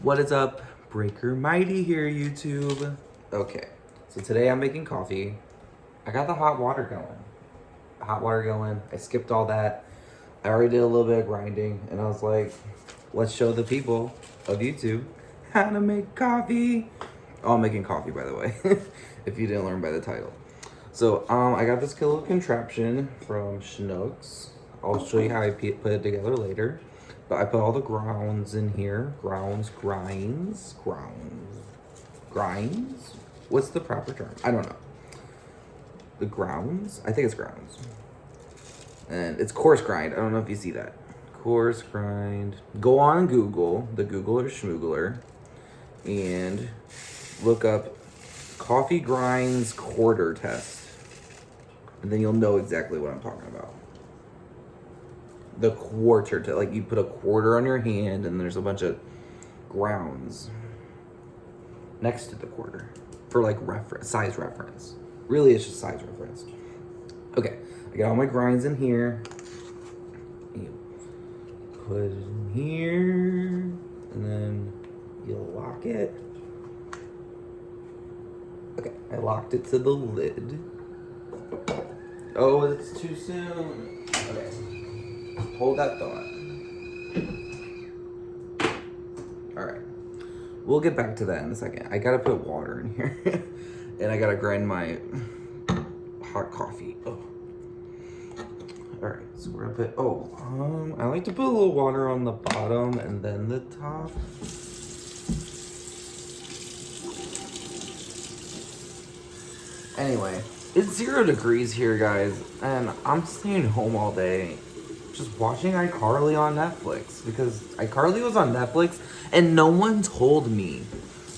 What is up? Breaker Mighty here, YouTube. Okay, so today I'm making coffee. I got the hot water going. I skipped all that. I already did a little bit of grinding, and I was like, let's show the people of YouTube how to make coffee. Oh, I'm making coffee, by the way, if you didn't learn by the title. So, I got this little contraption from Schnucks. I'll show you how I put it together later. But I put all the grounds in here. Grinds. What's the proper term? I don't know. The grounds? I think it's grounds. And it's coarse grind. I don't know if you see that. Coarse grind. Go on Google, the Googler Schmoogler, and look up coffee grinds quarter test. And then you'll know exactly what I'm talking about. The quarter, like you put a quarter on your hand and there's a bunch of grounds next to the quarter for like size reference. Really, it's just size reference. Okay, I got all my grinds in here. You put it in here and then you lock it. Okay, I locked it to the lid. Oh, it's too soon. Okay. Hold that thought. Alright. We'll get back to that in a second. I gotta put water in here. And I gotta grind my hot coffee. Oh. Alright, so we're gonna put... I like to put a little water on the bottom and then the top. Anyway, it's 0 degrees here, guys. And I'm staying home all day. Just watching iCarly on Netflix because iCarly was on Netflix and no one told me.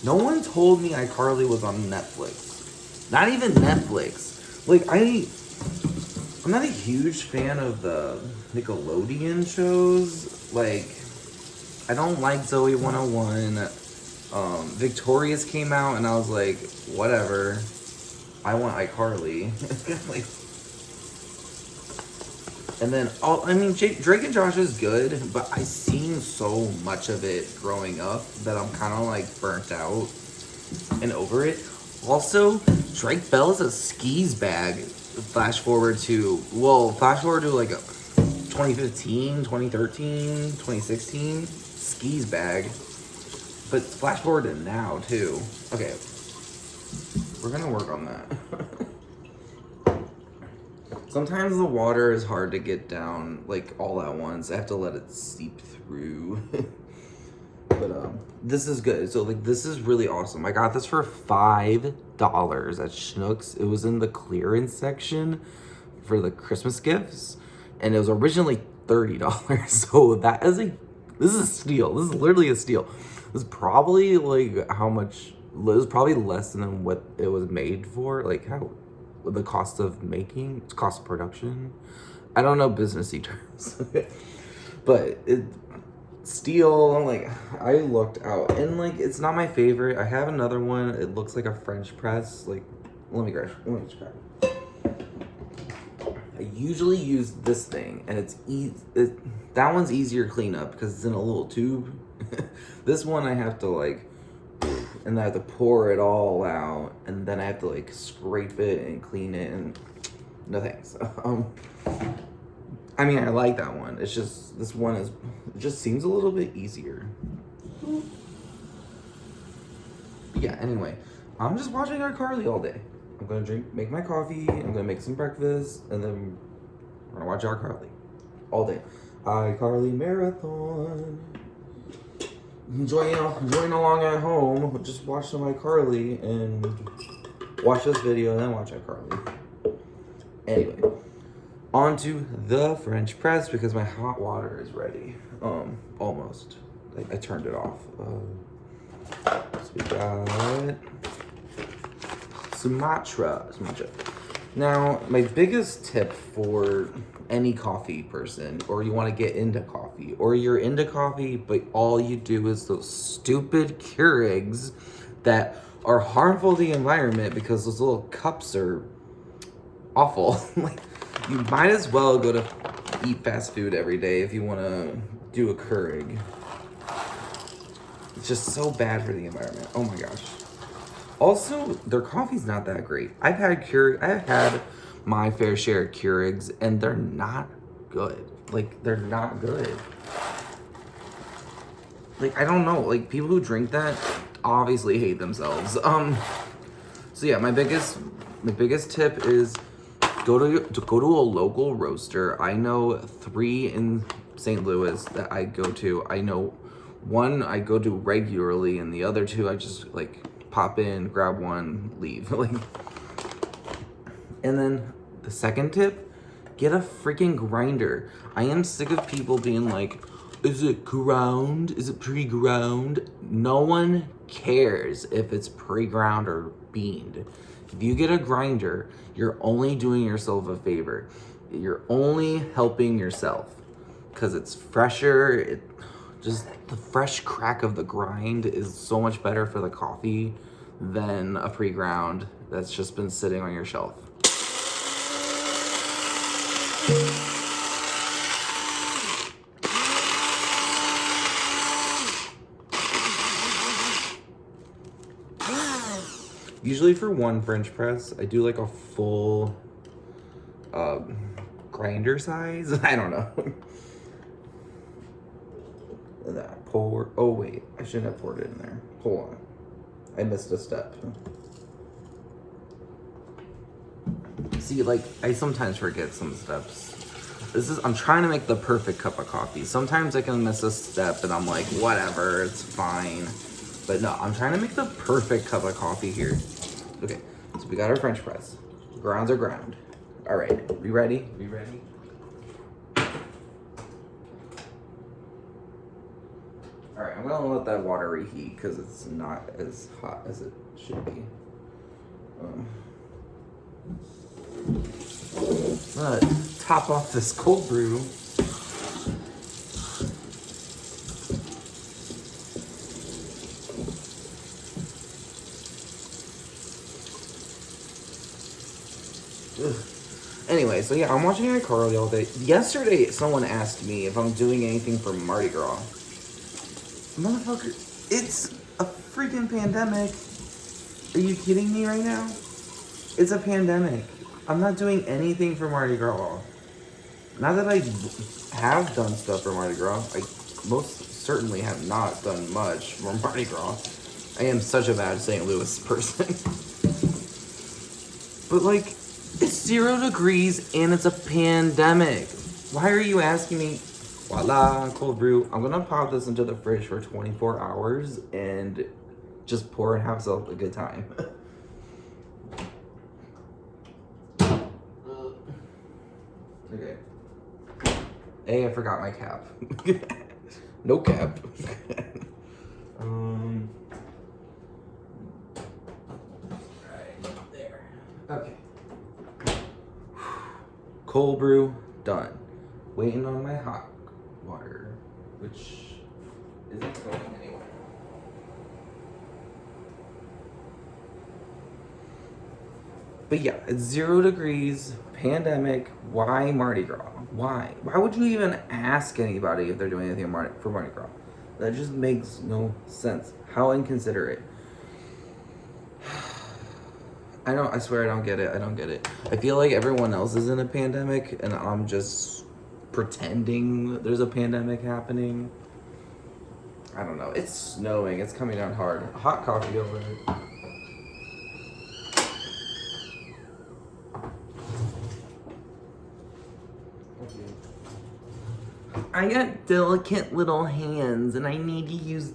No one told me iCarly was on Netflix. Not even Netflix. Like, I'm not a huge fan of the Nickelodeon shows. Like, I don't like Zoe 101. Victorious came out and I was like, whatever. I want iCarly. Like, and then, Drake and Josh is good, but I've seen so much of it growing up that I'm kind of like burnt out and over it. Also, Drake Bell is a skis bag. Flash forward to like 2015, 2013, 2016, skis bag. But flash forward to now too. Okay, we're gonna work on that. Sometimes the water is hard to get down, like, all at once. I have to let it seep through. But, this is good. So, like, this is really awesome. I got this for $5 at Schnucks. It was in the clearance section for the Christmas gifts. And it was originally $30. So, this is a steal. This is literally a steal. This is probably, like, how much... It was probably less than what it was made for. Like, how... the cost of making, cost of production. I don't know businessy terms, but steel. Like, I looked out and like it's not my favorite. I have another one. It looks like a French press. Like, let me grab. I usually use this thing, and it's that one's easier to clean up because it's in a little tube. This one I have to like. And I have to pour it all out, and then I have to like scrape it and clean it, and no thanks. I mean, I like that one. It's just this one it just seems a little bit easier. But yeah. Anyway, I'm just watching iCarly all day. I'm gonna make my coffee. I'm gonna make some breakfast, and then we're gonna watch iCarly all day. iCarly marathon. Enjoying along at home, just watch some iCarly and watch this video and then watch iCarly. Anyway, on to the French press because my hot water is ready. Almost. I turned it off. So we got Sumatra. Now, my biggest tip for any coffee person, or you want to get into coffee, or you're into coffee, but all you do is those stupid Keurigs that are harmful to the environment because those little cups are awful. Like, you might as well go to eat fast food every day if you want to do a Keurig. It's just so bad for the environment. Oh my gosh. Also, their coffee's not that great. I've had my fair share of Keurigs, and they're not good. Like, they're not good. Like, I don't know. Like, people who drink that obviously hate themselves. So yeah, my biggest tip is go to a local roaster. I know 3 in St. Louis that I go to. I know one I go to regularly, and the other 2 I just like pop in, grab one, leave. Like, and then the second tip, get a freaking grinder. I am sick of people being like, is it ground? Is it pre-ground? No one cares if it's pre-ground or beaned. If you get a grinder, you're only doing yourself a favor. You're only helping yourself because it's fresher. Just the fresh crack of the grind is so much better for the coffee than a pre-ground that's just been sitting on your shelf. Usually for one French press, I do like a full grinder size. I don't know. That pour. Oh wait, I shouldn't have poured it in there. Hold on, I missed a step. See, like, I sometimes forget some steps. I'm trying to make the perfect cup of coffee. Sometimes I can miss a step and I'm like, whatever, it's fine. But no, I'm trying to make the perfect cup of coffee here. Okay, so we got our French press. Grounds are ground. All right, we ready? We ready? All right, I'm gonna let that water reheat because it's not as hot as it should be. I'm gonna top off this cold brew. Ugh. Anyway, so yeah, I'm watching iCarly all day. Yesterday, someone asked me if I'm doing anything for Mardi Gras. Motherfucker, it's a freaking pandemic. Are you kidding me right now? It's a pandemic. I'm not doing anything for Mardi Gras. Not that I have done stuff for Mardi Gras. I most certainly have not done much for Mardi Gras. I am such a bad St. Louis person. But like, it's 0 degrees and it's a pandemic. Why are you asking me? Voila, cold brew. I'm gonna pop this into the fridge for 24 hours and just pour and have myself a good time. Okay. I forgot my cap. No cap. Right there. Okay. Cold brew done. Waiting on my hot water, which isn't going anywhere. But yeah, it's 0 degrees, pandemic. Why Mardi Gras? Why? Why would you even ask anybody if they're doing anything for Mardi Gras? That just makes no sense. How inconsiderate. I swear I don't get it. I don't get it. I feel like everyone else is in a pandemic and I'm just pretending there's a pandemic happening. I don't know. It's snowing. It's coming down hard. Hot coffee over it. I got delicate little hands and I need to use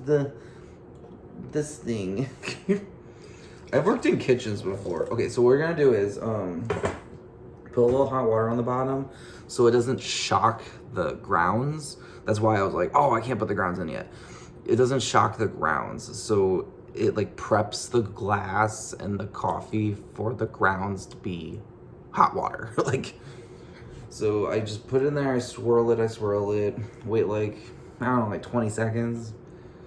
this thing. I've worked in kitchens before. Okay, so what we're gonna do is put a little hot water on the bottom so it doesn't shock the grounds. That's why I was like, oh, I can't put the grounds in yet. It doesn't shock the grounds, so it like preps the glass and the coffee for the grounds to be hot water. Like, so I just put it in there, I swirl it, wait like, I don't know, like 20 seconds.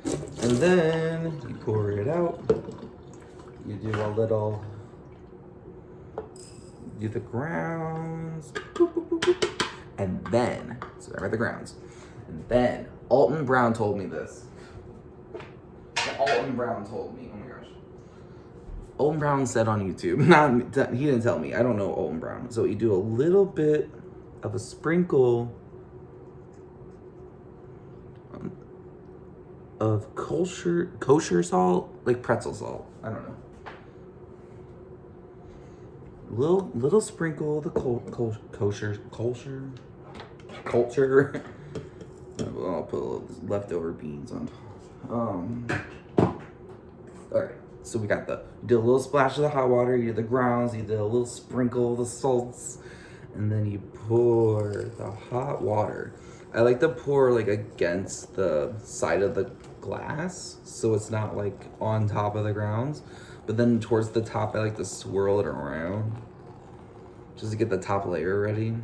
And then you pour it out. You do a little, do the grounds, boop, boop, boop, boop. And then, so I read the grounds. And then, Alton Brown told me this. Alton Brown told me. Oh my gosh. Alton Brown said on YouTube. Not he didn't tell me. I don't know Alton Brown. So you do a little bit of a sprinkle of kosher salt, like pretzel salt. I don't know. Little sprinkle of the kosher. I'll put a little leftover beans on top. Alright, so we got you did a little splash of the hot water, you did the grounds, you did a little sprinkle of the salts, and then you pour the hot water. I like to pour like against the side of the glass, so it's not like on top of the grounds. But then towards the top, I like to swirl it around just to get the top layer ready.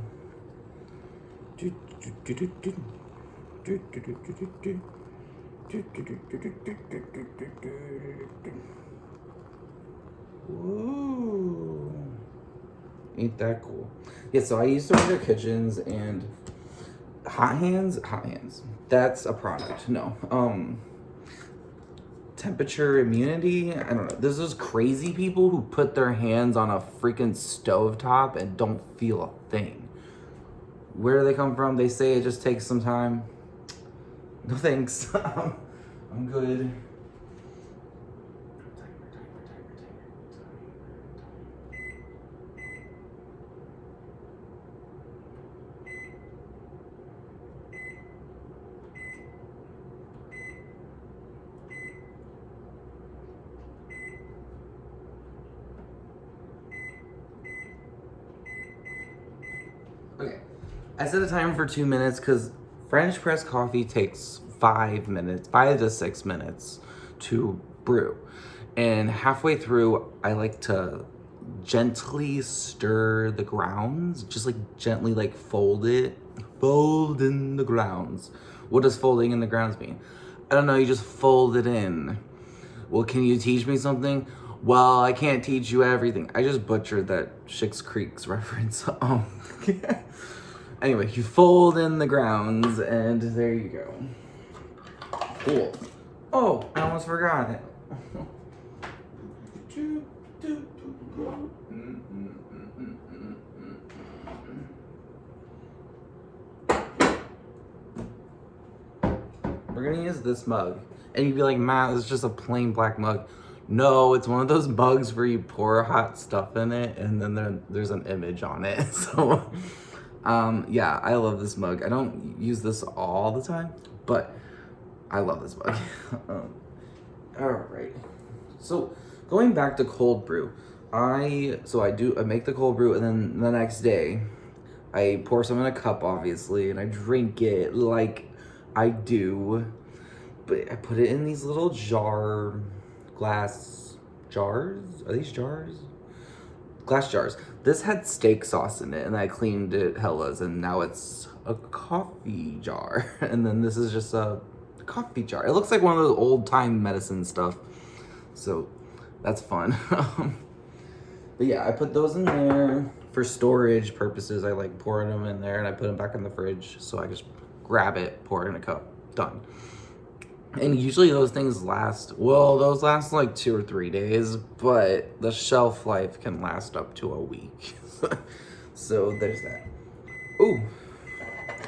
Whoa. Ain't that cool? Yeah, so I used to work at kitchens, and hot hands, that's a product. No. Temperature immunity, I don't know. There's those crazy people who put their hands on a freaking stovetop and don't feel a thing. Where do they come from? They say it just takes some time. No thanks. I'm good. Okay, I set a timer for 2 minutes because French press coffee takes 5 to 6 minutes to brew. And halfway through, I like to gently stir the grounds, just like gently like fold in the grounds. What does folding in the grounds mean? I don't know, you just fold it in. Well, can you teach me something? Well, I can't teach you everything. I just butchered that Schitt's Creek's reference. Anyway, you fold in the grounds, and there you go. Cool. Oh, I almost forgot it. We're gonna use this mug. And you'd be like, Matt, it's just a plain black mug. No, it's one of those mugs where you pour hot stuff in it and then there's an image on it. So, yeah, I love this mug. I don't use this all the time, but I love this mug. All right. So going back to cold brew, I make the cold brew, and then the next day I pour some in a cup, obviously, and I drink it like I do. But I put it in these little glass jars. Are these jars? Glass jars. This had steak sauce in it, and I cleaned it hellas, and now it's a coffee jar. And then this is just a coffee jar. It looks like one of those old-time medicine stuff. So that's fun. But yeah, I put those in there for storage purposes. I like pouring them in there, and I put them back in the fridge. So I just grab it, pour it in a cup, done. And usually those things last like 2 or 3 days, but the shelf life can last up to a week. So there's that. Ooh,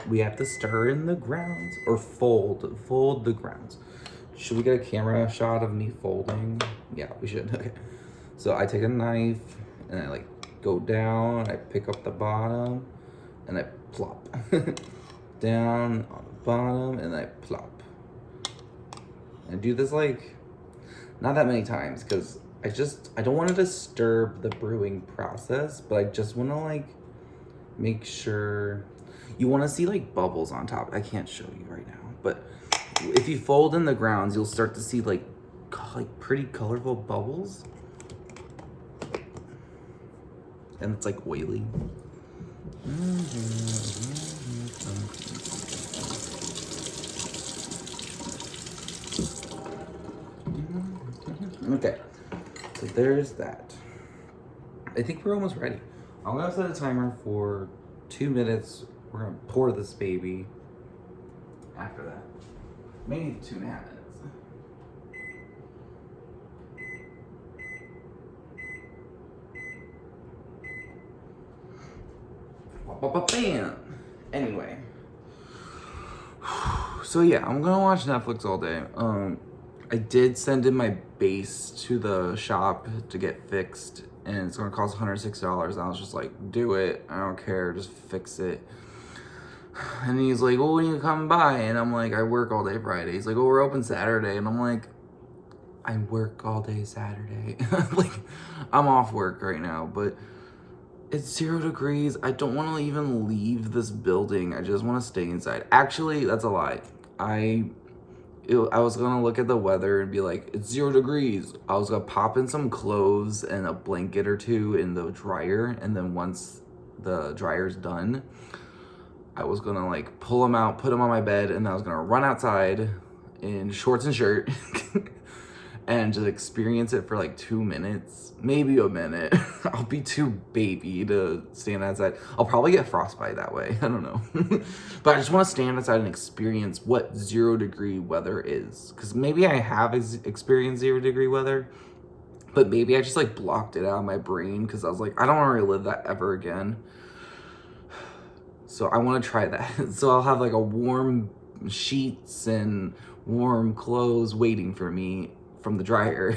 we have to stir in the grounds, or fold the grounds. Should we get a camera shot of me folding? Yeah, we should. Okay. So I take a knife and I like go down, I pick up the bottom and I plop. Down on the bottom and I plop. I do this like not that many times because I don't want to disturb the brewing process, but I just want to like make sure. You want to see like bubbles on top. I can't show you right now, but if you fold in the grounds, you'll start to see like pretty colorful bubbles, and it's like oily. Okay, so there's that. I think we're almost ready. I'm gonna set a timer for 2 minutes. We're gonna pour this baby after that. Maybe 2.5 minutes. Bam. Anyway. So yeah, I'm gonna watch Netflix all day. I did send in my base to the shop to get fixed, and it's gonna cost $106. I was just like, do it. I don't care. Just fix it. And he's like, well, when you come by? And I'm like, I work all day Friday. He's like, oh, we're open Saturday. And I'm like, I work all day Saturday. Like, I'm off work right now, but it's 0 degrees. I don't want to even leave this building. I just want to stay inside. Actually, that's a lie. I was going to look at the weather and be like, it's 0 degrees. I was going to pop in some clothes and a blanket or two in the dryer. And then once the dryer's done, I was going to like pull them out, put them on my bed, and I was going to run outside in shorts and shirt and just experience it for like 2 minutes, maybe a minute. I'll be too baby to stand outside. I'll probably get frostbite that way. I don't know. But I just want to stand outside and experience what 0 degree weather is. Because maybe I have experienced 0 degree weather, but maybe I just like blocked it out of my brain because I was like, I don't want to relive that ever again. So I want to try that. So I'll have like a warm sheets and warm clothes waiting for me from the dryer.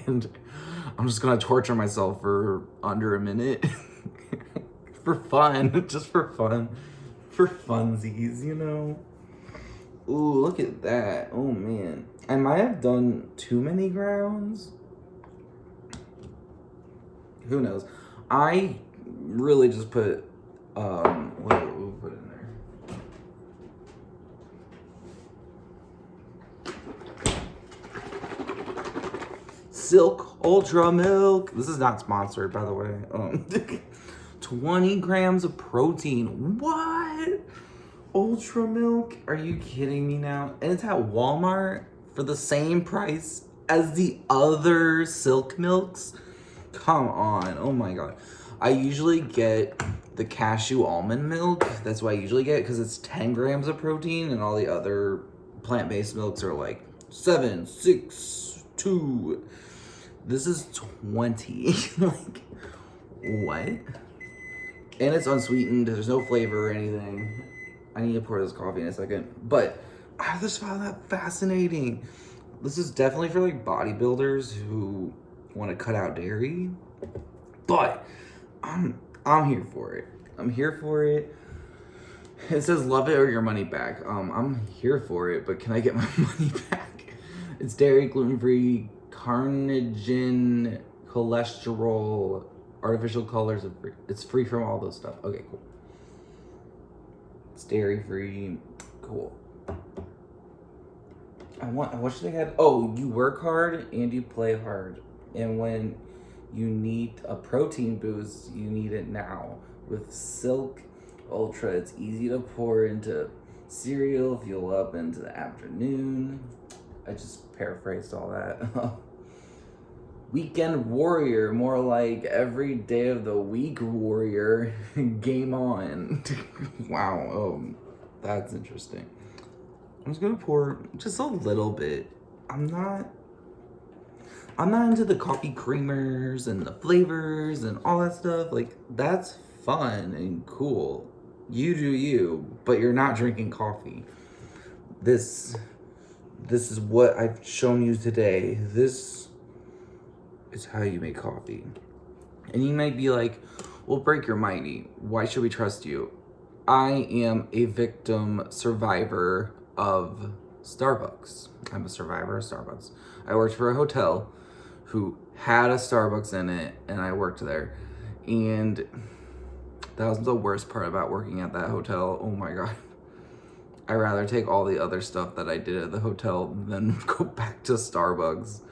And I'm just gonna torture myself for under a minute. For fun, just for fun. For funsies, you know? Ooh, look at that. Oh man. I might have done too many grounds. Who knows? I really just put, what did we put in there? Silk Ultra Milk. This is not sponsored, by the way. 20 grams of protein. What? Ultra Milk? Are you kidding me now? And it's at Walmart for the same price as the other Silk Milks? Come on. Oh my god. I usually get the cashew almond milk. That's what I usually get because it's 10 grams of protein, and all the other plant-based milks are like 7, 6, 2. This is 20. Like, what? And it's unsweetened. There's no flavor or anything. I need to pour this coffee in a second. But I just found that fascinating. This is definitely for like bodybuilders who want to cut out dairy. But I'm here for it. I'm here for it. It says love it or your money back. I'm here for it, but can I get my money back? It's dairy, gluten-free, carnitine, cholesterol, artificial colors. It's free from all those stuff. Okay, cool. It's dairy-free. Cool. What should I get? Oh, you work hard and you play hard. And when you need a protein boost, you need it now. With Silk Ultra, it's easy to pour into cereal, fuel up into the afternoon. I just paraphrased all that. Weekend warrior, more like every day of the week warrior. Game on. Wow, that's interesting. I'm just gonna pour just a little bit. I'm not into the coffee creamers and the flavors and all that stuff. Like, that's fun and cool. You do you, but you're not drinking coffee. This is what I've shown you today. This is how you make coffee. And you might be like, well, break your mighty. Why should we trust you? I am a victim survivor of Starbucks. I'm a survivor of Starbucks. I worked for a hotel who had a Starbucks in it, and I worked there. And that was the worst part about working at that hotel. Oh my god. I'd rather take all the other stuff that I did at the hotel than go back to Starbucks.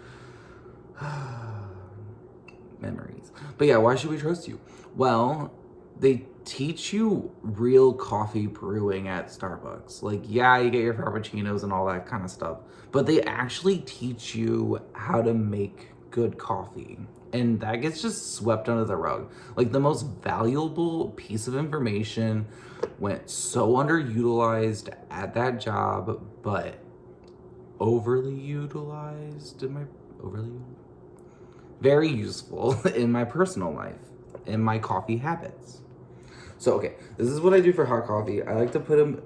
Memories. But yeah, why should we trust you? Well, they teach you real coffee brewing at Starbucks. Like, yeah, you get your frappuccinos and all that kind of stuff, but they actually teach you how to make good coffee. And that gets just swept under the rug. Like, the most valuable piece of information went so underutilized at that job, but overly utilized. Am I overly? Very useful in my personal life, in my coffee habits. So, okay, this is what I do for hot coffee. I like to put them,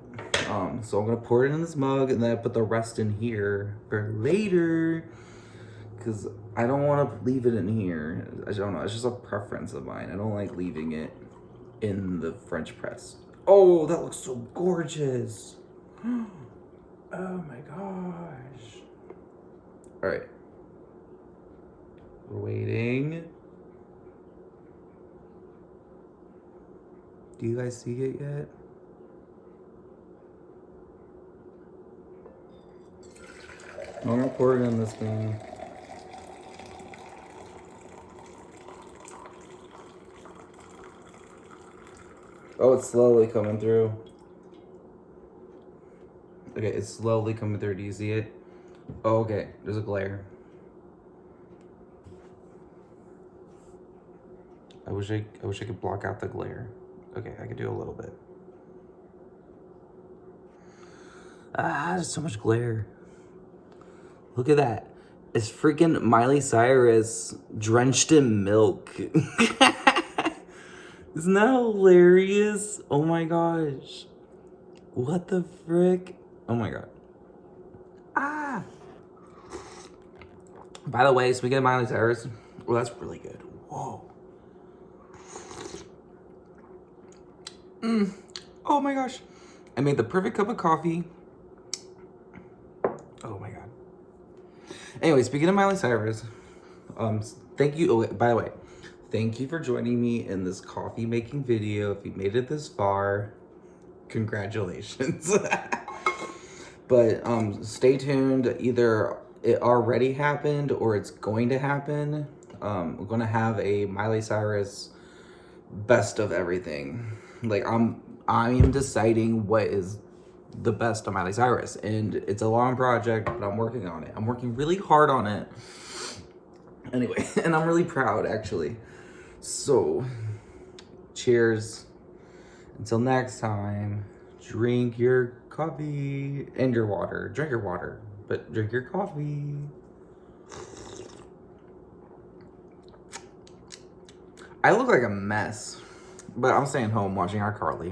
so I'm gonna pour it in this mug and then I put the rest in here for later. Because I don't want to leave it in here. I don't know, it's just a preference of mine. I don't like leaving it in the French press. Oh, that looks so gorgeous. Oh my gosh. All right. We're waiting. Do you guys see it yet? I'm gonna pour it in this thing. Oh, it's slowly coming through. Okay, it's slowly coming through. Do you see it? Oh, okay. There's a glare. I wish I could block out the glare. Okay, I could do a little bit. Ah, there's so much glare. Look at that. It's freaking Miley Cyrus drenched in milk. Isn't that hilarious? Oh my gosh. What the frick? Oh my god. Ah. By the way, speaking of Miley Cyrus, well, that's really good. Whoa. Oh my gosh. I made the perfect cup of coffee. Oh my god. Anyway, speaking of Miley Cyrus, thank you. Oh, by the way, thank you for joining me in this coffee making video. If you made it this far, congratulations. But stay tuned. Either it already happened or it's going to happen. We're gonna have a Miley Cyrus best of everything. Like I am deciding what is the best of Miley Cyrus, and it's a long project, but I'm working on it. I'm working really hard on it. Anyway, and I'm really proud actually. So, cheers. Until next time, drink your coffee and your water. Drink your water, but drink your coffee. I look like a mess, but I'm staying home watching iCarly.